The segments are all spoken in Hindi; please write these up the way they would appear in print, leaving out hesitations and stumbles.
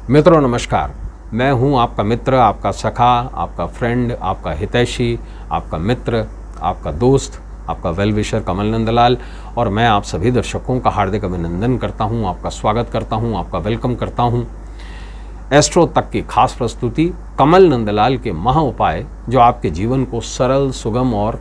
मित्रों नमस्कार, मैं हूं आपका मित्र, आपका सखा, आपका फ्रेंड, आपका हितैषी, आपका मित्र, आपका दोस्त, आपका वेल विशर कमल नंदलाल। और मैं आप सभी दर्शकों का हार्दिक अभिनंदन करता हूं, आपका स्वागत करता हूं, आपका वेलकम करता हूं। एस्ट्रो तक की खास प्रस्तुति कमल नंदलाल के महा उपाय, जो आपके जीवन को सरल, सुगम और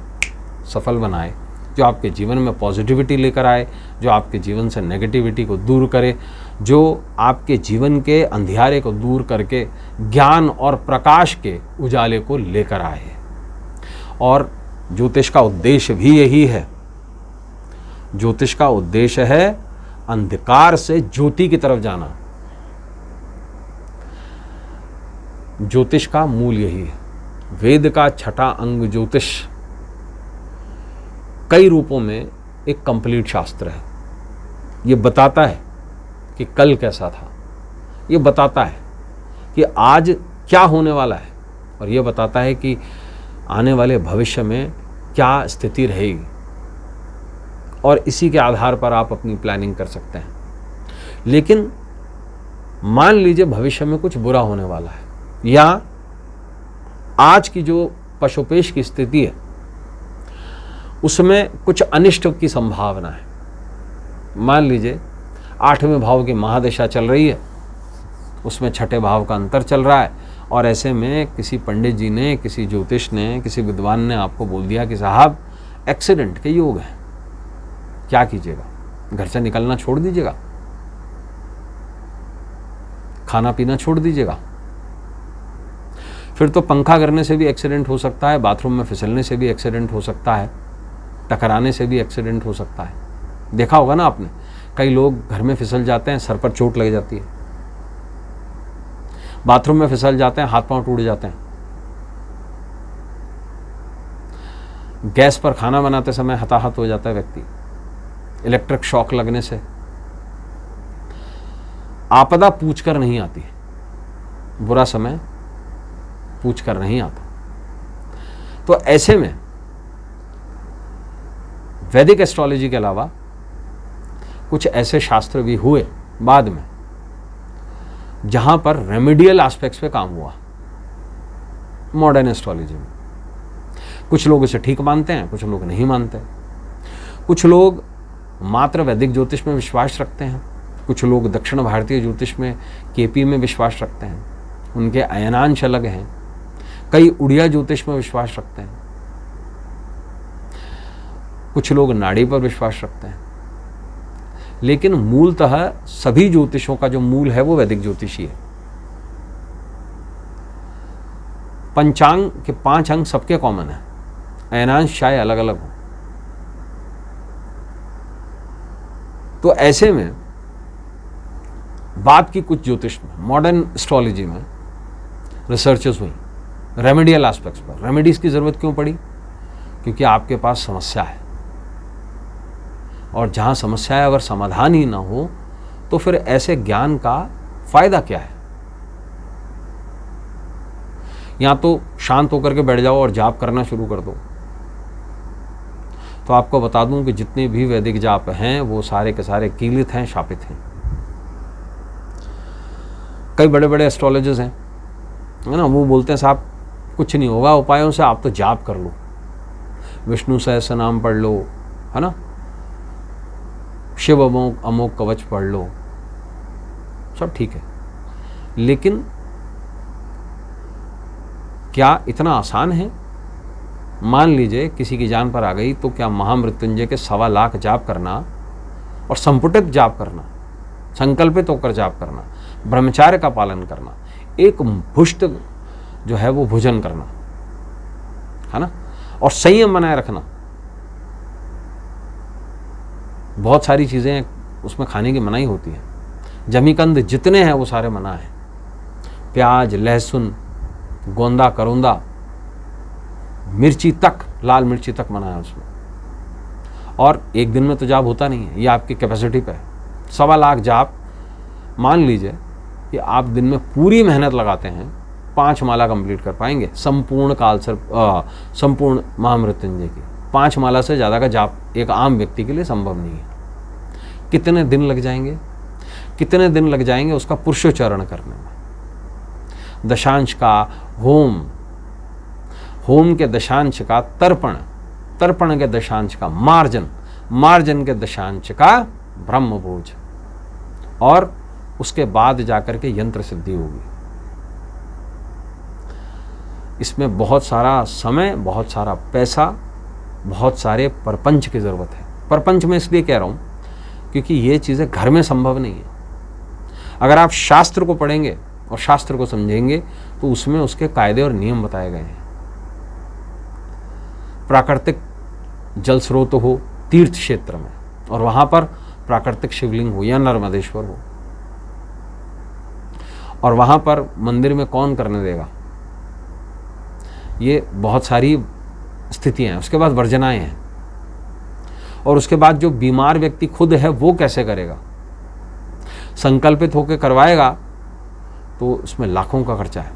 सफल बनाए, जो आपके जीवन में पॉजिटिविटी लेकर आए, जो आपके जीवन से नेगेटिविटी को दूर करे, जो आपके जीवन के अंधियारे को दूर करके ज्ञान और प्रकाश के उजाले को लेकर आए। और ज्योतिष का उद्देश्य भी यही है। ज्योतिष का उद्देश्य है अंधकार से ज्योति की तरफ जाना। ज्योतिष का मूल यही है। वेद का छठा अंग ज्योतिष कई रूपों में एक कंप्लीट शास्त्र है। ये बताता है कि कल कैसा था, ये बताता है कि आज क्या होने वाला है, और ये बताता है कि आने वाले भविष्य में क्या स्थिति रहेगी, और इसी के आधार पर आप अपनी प्लानिंग कर सकते हैं। लेकिन मान लीजिए भविष्य में कुछ बुरा होने वाला है, या आज की जो पशुपेश की स्थिति है उसमें कुछ अनिष्ट की संभावना है। मान लीजिए 8वें भाव की महादशा चल रही है, उसमें छठे भाव का अंतर चल रहा है, और ऐसे में किसी पंडित जी ने, किसी ज्योतिष ने, किसी विद्वान ने आपको बोल दिया कि साहब एक्सीडेंट के योग हैं। क्या कीजिएगा? घर से निकलना छोड़ दीजिएगा, खाना पीना छोड़ दीजिएगा। फिर तो पंखा करने से भी एक्सीडेंट हो सकता है, बाथरूम में फिसलने से भी एक्सीडेंट हो सकता है, टकराने से भी एक्सीडेंट हो सकता है। देखा होगा ना आपने, कई लोग घर में फिसल जाते हैं, सर पर चोट लग जाती है। बाथरूम में फिसल जाते हैं, हाथ पांव टूट जाते हैं। गैस पर खाना बनाते समय हताहत हो जाता है व्यक्ति, इलेक्ट्रिक शॉक लगने से। आपदा पूछ कर नहीं आती, बुरा समय पूछ कर नहीं आता। तो ऐसे में वैदिक एस्ट्रोलॉजी के अलावा कुछ ऐसे शास्त्र भी हुए बाद में जहां पर रेमेडियल एस्पेक्ट्स पे काम हुआ मॉडर्न एस्ट्रोलॉजी में। कुछ लोग इसे ठीक मानते हैं, कुछ लोग नहीं मानते। कुछ लोग मात्र वैदिक ज्योतिष में विश्वास रखते हैं, कुछ लोग दक्षिण भारतीय ज्योतिष में केपी में विश्वास रखते हैं, उनके अयनांश अलग हैं। कई उड़िया ज्योतिष में विश्वास रखते हैं, कुछ लोग नाड़ी पर विश्वास रखते हैं। लेकिन मूलतः सभी ज्योतिषों का जो मूल है वो वैदिक ज्योतिषी है। पंचांग के 5 अंग सबके कॉमन है, अयनांश चाहे अलग अलग हो। तो ऐसे में बात की कुछ ज्योतिष में, मॉडर्न एस्ट्रोलॉजी में रिसर्चेस हुई रेमेडियल एस्पेक्ट्स पर। रेमेडीज की जरूरत क्यों पड़ी? क्योंकि आपके पास समस्या है, और जहां समस्या है अगर समाधान ही ना हो तो फिर ऐसे ज्ञान का फायदा क्या है? या तो शांत होकर के बैठ जाओ और जाप करना शुरू कर दो। तो आपको बता दूं कि जितने भी वैदिक जाप हैं वो सारे के सारे कीलित हैं, शापित हैं। कई बड़े बड़े एस्ट्रोलॉजर्स हैं, है ना, वो बोलते हैं साहब कुछ नहीं होगा उपायों से, आप तो जाप कर लो, विष्णु सहस्त्र नाम पढ़ लो, है ना, शिव अमोघ कवच पढ़ लो, सब ठीक है। लेकिन क्या इतना आसान है? मान लीजिए किसी की जान पर आ गई, तो क्या महामृत्युंजय के 1.25 लाख जाप करना और संपुटित जाप करना, संकल्पित होकर जाप करना, ब्रह्मचार्य का पालन करना, एक भुष्ट जो है वो भोजन करना, है ना, और संयम बनाए रखना, बहुत सारी चीज़ें उसमें खाने की मनाही होती है। जमीकंद जितने हैं वो सारे मना है। प्याज, लहसुन, गोंदा, करौंदा, मिर्ची तक, लाल मिर्ची तक मना है उसमें। और एक दिन में तो जाप होता नहीं है, ये आपकी कैपेसिटी पे है। 1.25 लाख जाप, मान लीजिए कि आप दिन में पूरी मेहनत लगाते हैं, 5 माला कंप्लीट कर पाएंगे संपूर्ण संपूर्ण महामृत्युंजय की। 5 माला से ज़्यादा का जाप एक आम व्यक्ति के लिए संभव नहीं है। कितने दिन लग जाएंगे? कितने दिन लग जाएंगे उसका पुरुषोच्चारण करने में? दशांश का होम, होम के दशांश का तर्पण, तर्पण के दशांश का मार्जन, मार्जन के दशांश का ब्रह्मभोज, और उसके बाद जाकर के यंत्र सिद्धि होगी। इसमें बहुत सारा समय, बहुत सारा पैसा, बहुत सारे परपंच की ज़रूरत है। परपंच में इसलिए कह रहा हूँ क्योंकि ये चीज़ें घर में संभव नहीं है। अगर आप शास्त्र को पढ़ेंगे और शास्त्र को समझेंगे तो उसमें उसके कायदे और नियम बताए गए हैं। प्राकृतिक जल स्रोत हो तीर्थ क्षेत्र में, और वहाँ पर प्राकृतिक शिवलिंग हो या नर्मदेश्वर हो, और वहाँ पर मंदिर में कौन करने देगा, ये बहुत सारी स्थितियाँ हैं। उसके बाद वर्जनाएं हैं, और उसके बाद जो बीमार व्यक्ति खुद है वो कैसे करेगा, संकल्पित होकर करवाएगा तो उसमें लाखों का खर्चा है।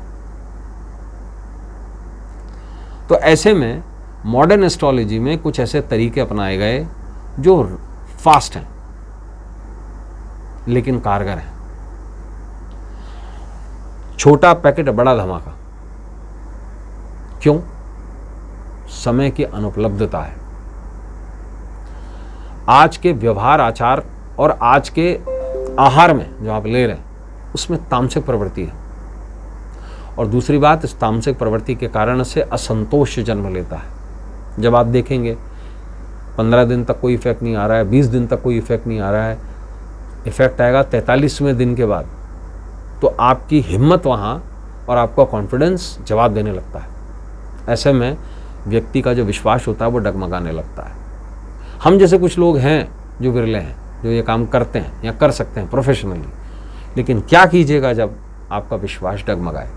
तो ऐसे में मॉडर्न एस्ट्रोलॉजी में कुछ ऐसे तरीके अपनाए गए जो फास्ट हैं लेकिन कारगर हैं। छोटा पैकेट बड़ा धमाका, क्यों? समय की अनुपलब्धता है। आज के व्यवहार आचार और आज के आहार में जो आप ले रहे हैं उसमें तामसिक प्रवृत्ति है, और दूसरी बात, इस तामसिक प्रवृत्ति के कारण से असंतोष जन्म लेता है। जब आप देखेंगे 15 दिन तक कोई इफेक्ट नहीं आ रहा है, 20 दिन तक कोई इफेक्ट नहीं आ रहा है, इफेक्ट आएगा 43वें दिन के बाद, तो आपकी हिम्मत वहाँ और आपका कॉन्फिडेंस जवाब देने लगता है। ऐसे में व्यक्ति का जो विश्वास होता है वो डगमगाने लगता है। हम जैसे कुछ लोग हैं जो विरले हैं, जो ये काम करते हैं या कर सकते हैं प्रोफेशनली, लेकिन क्या कीजिएगा जब आपका विश्वास डगमगाए।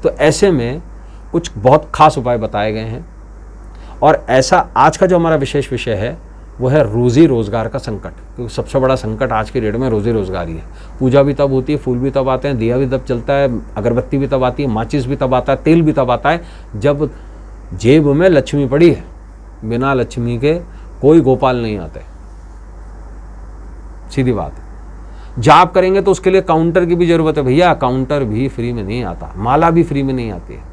तो ऐसे में कुछ बहुत खास उपाय बताए गए हैं, और ऐसा आज का जो हमारा विशेष विषय है वो है रोज़ी रोज़गार का संकट, क्योंकि सबसे बड़ा संकट आज की डेट में रोज़ी रोज़गार ही है। पूजा भी तब होती है, फूल भी तब आते हैं, दिया भी तब चलता है, अगरबत्ती भी तब आती है, माचिस भी तब आता है, तेल भी तब आता है जब जेब में लक्ष्मी पड़ी है। बिना लक्ष्मी के कोई गोपाल नहीं आते, सीधी बात है। जाप करेंगे तो उसके लिए काउंटर की भी जरूरत है भैया, काउंटर भी फ्री में नहीं आता, माला भी फ्री में नहीं आती है,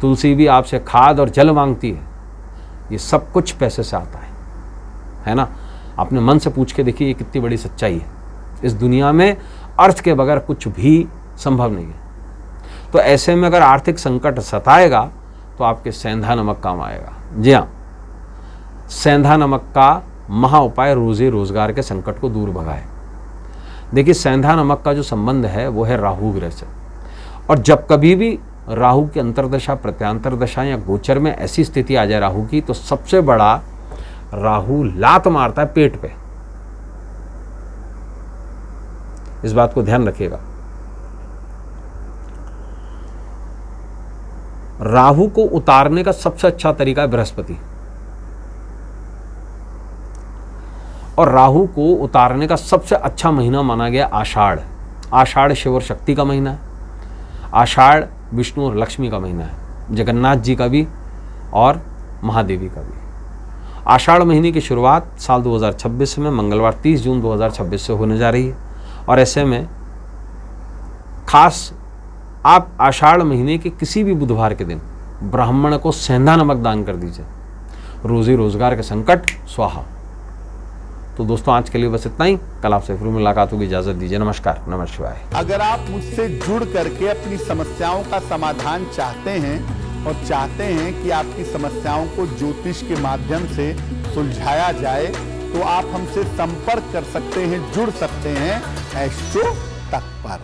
तुलसी भी आपसे खाद और जल मांगती है। ये सब कुछ पैसे से आता है ना। अपने मन से पूछ के देखिए ये कितनी बड़ी सच्चाई है। इस दुनिया में अर्थ के बगैर कुछ भी संभव नहीं है। तो ऐसे में अगर आर्थिक संकट सताएगा तो आपके सेंधा नमक काम आएगा। जी हाँ, सेंधा नमक का महा उपाय रोज़ी रोजगार के संकट को दूर भगाए। देखिए, सेंधा नमक का जो संबंध है वो है राहु ग्रह से, और जब कभी भी राहु की अंतर्दशा, प्रत्यांतर दशा या गोचर में ऐसी स्थिति आ जाए राहु की, तो सबसे बड़ा राहु लात मारता है पेट पे। इस बात को ध्यान रखिएगा। राहु को उतारने का सबसे अच्छा तरीका है बृहस्पति, और राहु को उतारने का सबसे अच्छा महीना माना गया आषाढ़। आषाढ़ शिव और शक्ति का महीना है, आषाढ़ विष्णु और लक्ष्मी का महीना है, जगन्नाथ जी का भी और महादेवी का भी। आषाढ़ महीने की शुरुआत साल 2026 में मंगलवार 30 जून 2026 से होने जा रही है, और ऐसे में खास आप आषाढ़ महीने के किसी भी बुधवार के दिन ब्राह्मण को सेंधा नमक दान कर दीजिए, रोजी रोजगार के संकट स्वाहा। तो दोस्तों, आज के लिए बस इतना ही। कल आपसे फिर मुलाकात होगी, इजाजत दीजिए। नमस्कार, नमः शिवाय। अगर आप मुझसे जुड़ करके अपनी समस्याओं का समाधान चाहते हैं और चाहते हैं कि आपकी समस्याओं को ज्योतिष के माध्यम से सुलझाया जाए, तो आप हमसे संपर्क कर सकते हैं, जुड़ सकते हैं एस्ट्रो तक पर।